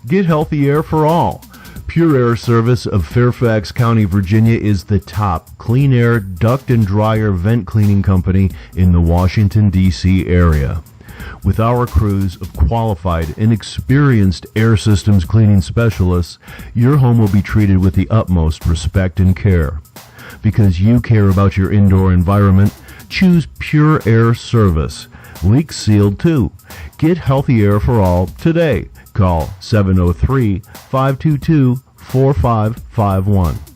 Get healthy air for all. Pure Air Service of Fairfax County, Virginia is the top clean air, duct, and dryer vent cleaning company in the Washington, D.C. area. With our crews of qualified and experienced air systems cleaning specialists, your home will be treated with the utmost respect and care. Because you care about your indoor environment, choose Pure Air Service. Leak sealed too. Get healthy air for all today. Call 703-522-4551.